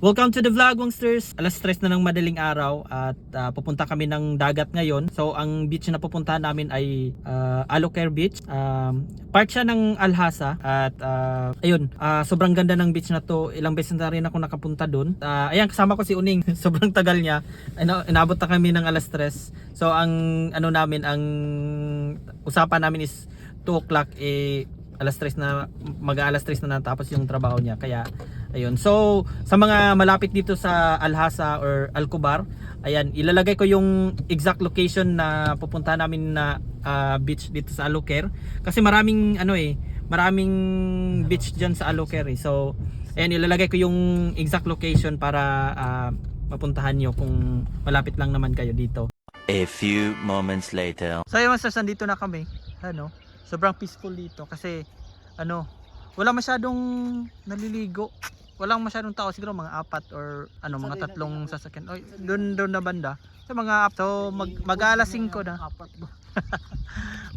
Welcome to the vlog, Wongsters. Alas 3 na ng madaling araw at pupunta kami ng dagat ngayon. So ang beach na pupuntahan namin ay Alocare Beach. Part siya ng Alhasa at ayun, sobrang ganda ng beach na to. Ilang beses na rin ako nakapunta doon. Ayan, kasama ko si Uning. Sobrang tagal niya. Inabot na kami ng alas 3. So ang ano namin, ang usapan namin is 2 o'clock, alas 3 na, mag-alas 3 na natapos yung trabaho niya, kaya ayun. So sa mga malapit dito sa Alhasa or Alcobar, ayan, ilalagay ko yung exact location na pupuntahan namin na beach dito sa Alocare, kasi maraming maraming beach diyan sa Alocare. So ayan, ilalagay ko yung exact location para mapuntahan nyo kung malapit lang naman kayo dito. A few moments later. So ayun, mas nandito na kami. Sobrang peaceful dito kasi wala masyadong naliligo. Walang masyadong tao, siguro mga 4 or mga 3 sasakyan. Oy, doon na banda. So mag-alas 5 na.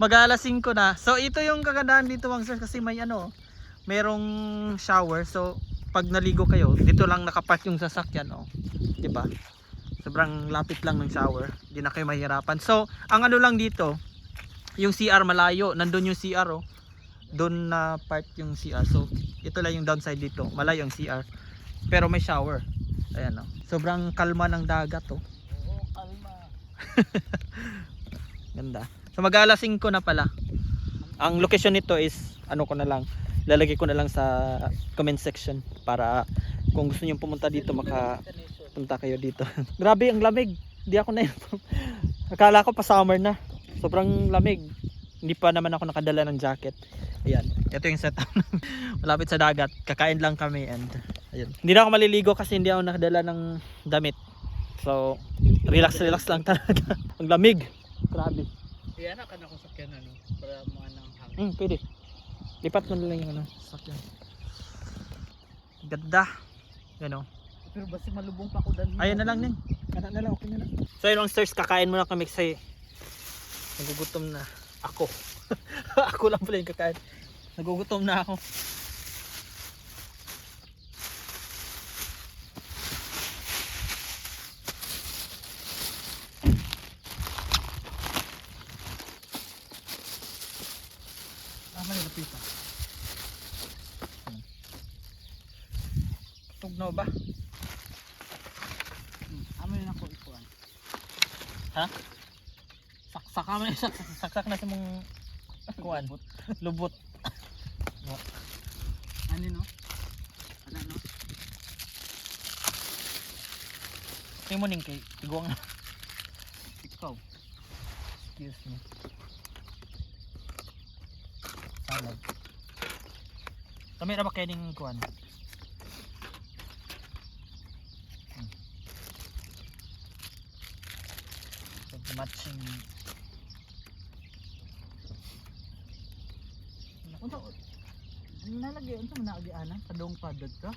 Mag-alas 5 na. So ito yung kagandahan dito, Wongsters, kasi may merong shower. So pag naligo kayo, dito lang nakapark yung sasakyan, 'di ba? Sobrang lapit lang ng shower. Hindi na kayo mahirapan. So ang lang dito, yung CR malayo, nandun yung CR, doon na part yung CR. So ito lang yung downside dito, malayo yung CR pero may shower. Ayan, sobrang kalma ng dagat, Oo, kalma. Ganda. So mag-alas 5 na pala. Ang location nito is ko na lang, lalagay ko na lang sa comment section para kung gusto niyo pumunta dito, makapunta kayo dito. Grabe ang lamig, hindi ako na akala ko pa summer na. Sobrang lamig. Hindi pa naman ako nakadala ng jacket. Ayan, ito yung setup. Malapit sa dagat. Kakain lang kami and ayun. Hindi na ako maliligo kasi hindi ako nakadala ng damit. So relax lang talaga. Ang lamig. Grabe. Iyan ka na kung sakyan para mga nang hangin. Pwede. Lipat mo na lang yung sakyan. Ganda. Pero basta malubong pa ko dali. Ayun na lang din. Kana na lang, okay na lang. So yun, Wongsters, kakain muna kami kasi nagugutom na ako. Ako lang pala yung kakain. Nagugutom na ako. Malapitan. Tugnaw ba? Amoy na ko ikuan. Ha? Saksak na sa mong kuan. Lubot. Ano no? Tingin mo ning kay tiguang na. Ikaw. Excuse me. Salad. Kami ra ba kay ning kuan? Matching. Unsa nalagay unsa man naagi ana kadong padad ka?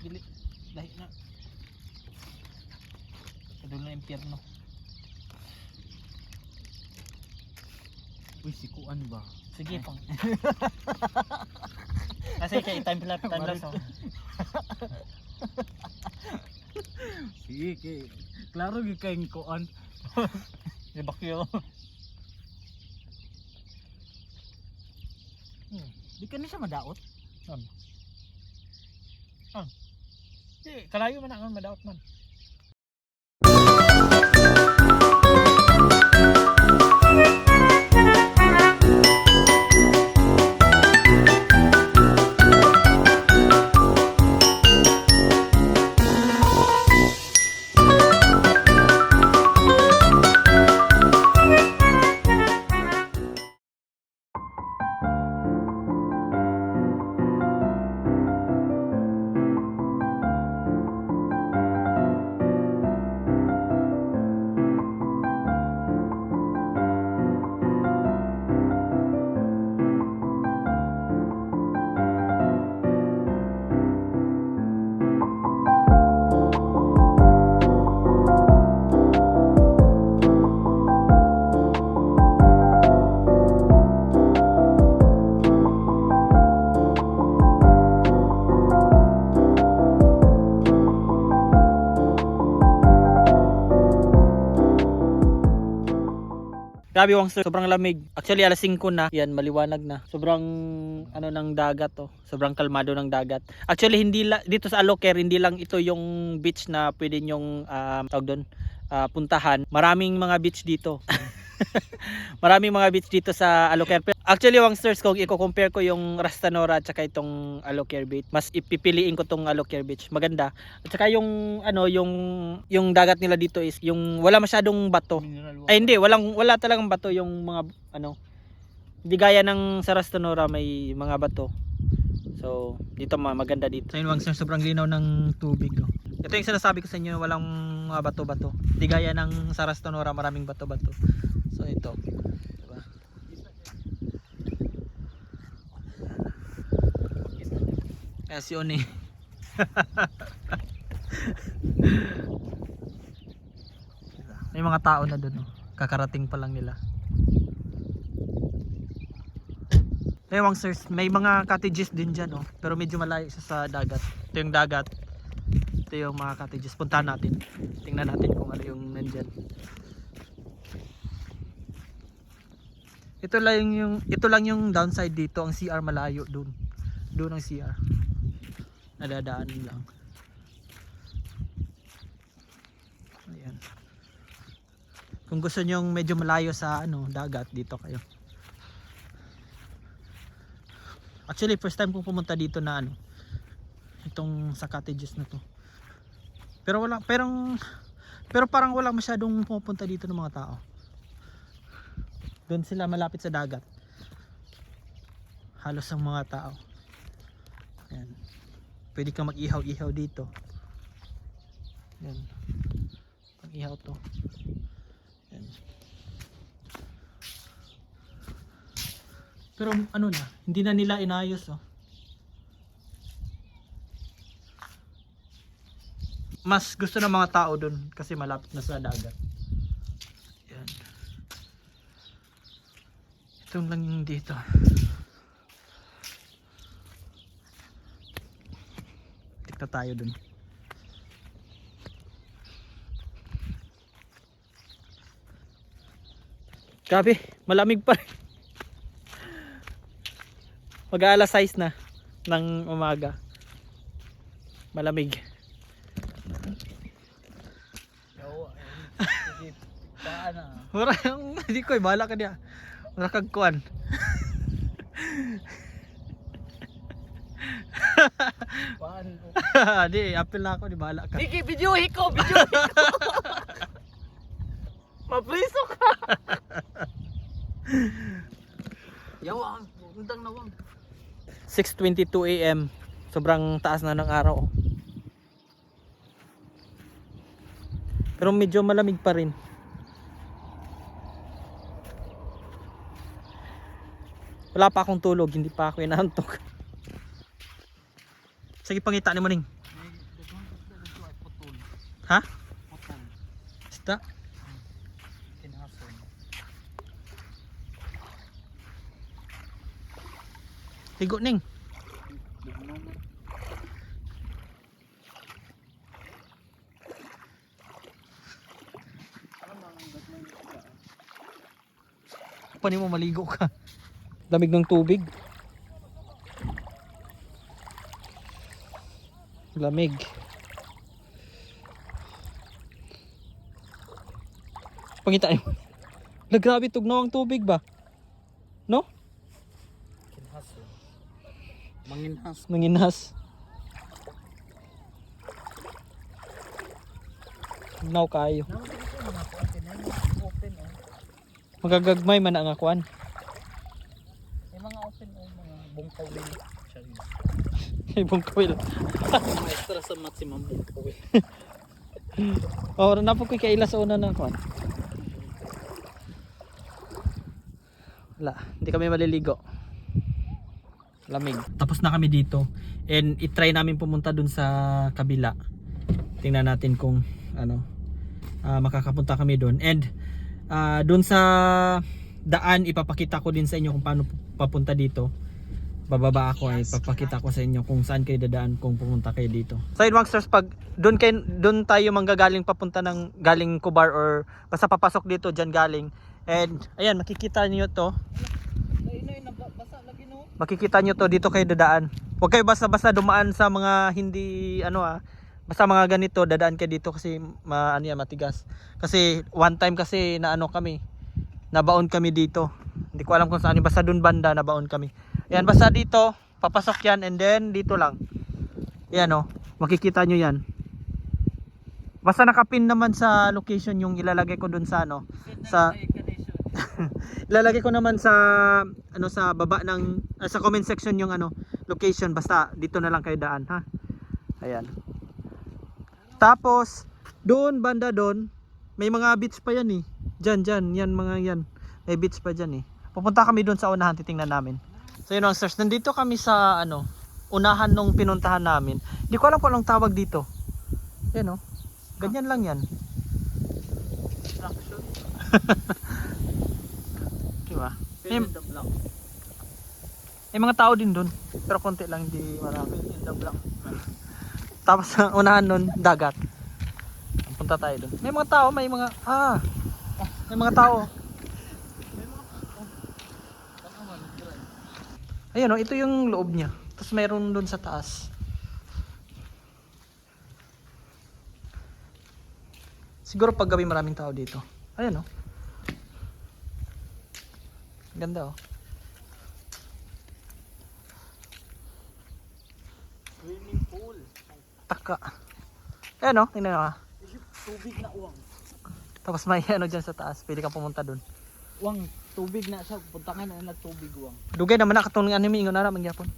Dili lahi na. Kadung na impyerno. Uy, sikuan ba? Sige pang. Kasi kay time lapse Sige, klaro gyud kay kuan. Di bakyo. Di ka na siya madaot. Di kalayo man ang madaot man. Grabe Wangster, sobrang lamig. Actually alas 5 na. Yan, maliwanag na. Sobrang ano ng dagat oh. Sobrang kalmado ng dagat. Actually dito sa Aloker hindi lang ito yung beach na pwede nyong tawag doon, puntahan. Maraming mga beach dito. Maraming mga beach dito sa Aloker. Actually Wangsters, kung i-compare ko yung Rastanora at saka itong Aloker Beach, mas ipipiliin ko tong Aloker Beach. Maganda. At saka yung ano, yung dagat nila dito is yung wala masyadong bato. Ay hindi, wala talagang bato yung mga ano. Hindi gaya ng sa Rastanora may mga bato. So, dito maganda dito. So, yun Wangsters, sobrang linaw ng tubig oh. Ito yung sinasabi ko sa inyo, walang mga bato-bato. Hindi gaya ng sa Rastanora, maraming bato-bato. So ito, diba? Kaya si Oni. May mga tao na doon, oh. Kakarating pa lang nila. Hey Wangsters, may mga cottages din dyan, oh. Pero medyo malayo siya sa dagat. Ito yung dagat. Ito yung mga cottages. Puntahan natin. Tingnan natin kung ano yung nandyan. Ito lang yung downside dito, ang CR malayo doon. Doon ang CR. Nadadaanin lang. Ayan. Kung gusto niyo medyo malayo sa ano, dagat, dito kayo. Actually, first time ko pumunta dito na ano, itong sa cottages na to. Pero parang walang masyadong pupunta dito ng mga tao. Doon sila malapit sa dagat. Halos ang mga tao. Ayan. Pwede kang mag-ihaw-ihaw dito. Ayan. Pag-ihaw to. Ayan. Pero ano na, hindi na nila inayos oh. Mas gusto ng mga tao doon kasi malapit na sa dagat. Ayan. Ito lang yung dito. Tikta tayo dun. Grabe, malamig pa rin. Mag-aalas 6 na ng umaga. Malamig. Wala yung hindi ko bala ka niya. Wala kang kuan. Di, apil na ako, di bala ka. Sige, videohi ko. Mapriso ka. Yawang, undang nawang. 6:22 AM. Sobrang taas na ng araw. Pero medyo malamig pa rin. Wala pa akong tulog, hindi pa ako inaantok. Sige, pangita ni Maning. Ha? Isda? Tigo ning. Paano mo maligo ka? Lamig ng tubig. Lamig. Pangitain mo. Grabe tugnaw ang tubig ba? No? Manginhas. Tugnaw kayo. Magagagmay man ang akuan. May mga open o mga bungkawil. Bungkawil. Extra sa maximum bungkawil. Oh, napag ko kaila sa una na akuan. Wala, hindi kami maliligo. Lamig. Tapos na kami dito and i-try namin pumunta dun sa kabila. Tingnan natin kung ano makakapunta kami dun. And dun sa daan ipapakita ko din sa inyo kung paano papunta dito. Bababa ako ay ipapakita ko sa inyo kung saan kayo dadaan kung pumunta kayo dito. So yun Wangsters, pag doon tayo manggagaling papunta ng galing Kubar or basta papasok dito diyan galing And ayan, makikita niyo to. Ay, basa lagi no. Makikita nyo to, dito kayo dadaan. Huwag kayo basta-basta dumaan sa mga hindi basta mga ganito, dadaan kayo dito kasi matigas. Kasi one time kasi na kami, nabaon kami dito. Hindi ko alam kung saan, basta dun banda nabaon kami. Ayan, basta dito, papasok yan and then dito lang. Ayan makikita nyo yan. Basta nakapin naman sa location yung ilalagay ko dun sa sa ilalagay ko naman sa sa baba ng sa comment section yung location, basta dito na lang kayo daan ha. Ayan. Tapos doon banda doon may mga beach pa yan eh. Diyan yan mga yan. May beach pa diyan eh. Pupunta kami doon sa unahan, titingnan namin. So yun ang search. Nandito kami sa unahan nung pinuntahan namin. Hindi ko alam kung anong tawag dito. Yan ganyan lang yan. Diba? May mga tao din dun, pero konti lang, hindi marami. In the block. Tapos sa unahan nun, dagat. Punta tayo dun. May mga tao, may mga tao. Ayun ito yung loob niya. Tapos mayroon dun sa taas. Siguro pag gabi maraming tao dito. Ayun ganda Swimming pool. Taka. Ayan tingnan mo. Tubig na uwang. Tapos may dyan sa taas. Pwede ka pumunta dun. Uwang, tubig na siya. Punta ka na tubig uwang. Dugay naman na katong anime ingon na mangyapon.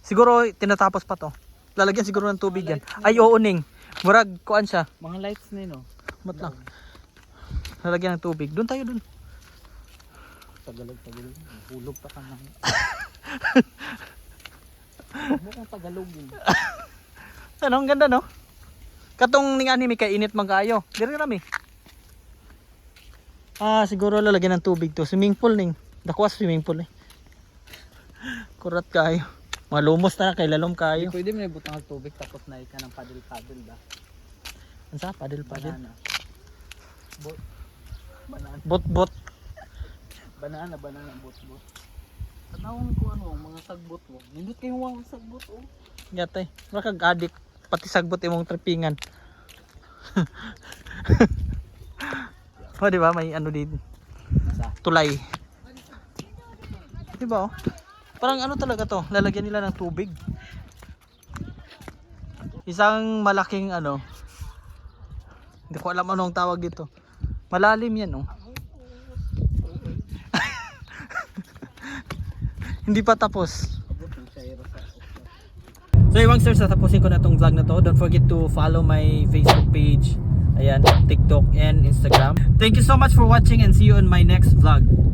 Siguro tinatapos pa to. Lalagyan siguro ng tubig yan. Ay oo ning. Murag kuan siya. Mga lights na yun Mat lang. Lalagyan ng tubig. Doon tayo dun. Tagalog. Hulog pa ka na. Mukhang Tagalog yun. Ang ganda Katong ning anime kay init man kaayo. Dire kami. Siguro lalagyan ng tubig to. Swimming pool ning. Dako swimming pool Kurat kayo. Malumos na kay lalom kayo. Pwede mo butang ng tubig tapos na ka ng paddle ba? Ansa paddle? Banana. Bot. Banana, bot. Tanawang ko mga sagbot mo. Nindot kayo mga sagbot Yatay. Mura kag adik pati sagbot imong tripingan. Di ba may din? Tulay. Di ba Parang talaga to, lalagyan nila ng tubig. Isang malaking hindi ko alam anong tawag dito. Malalim yan Hindi pa tapos. So yung sir, tapusin ko na tong vlog na to. Don't forget to follow my Facebook page, ayan, TikTok and Instagram. Thank you so much for watching and see you on my next vlog.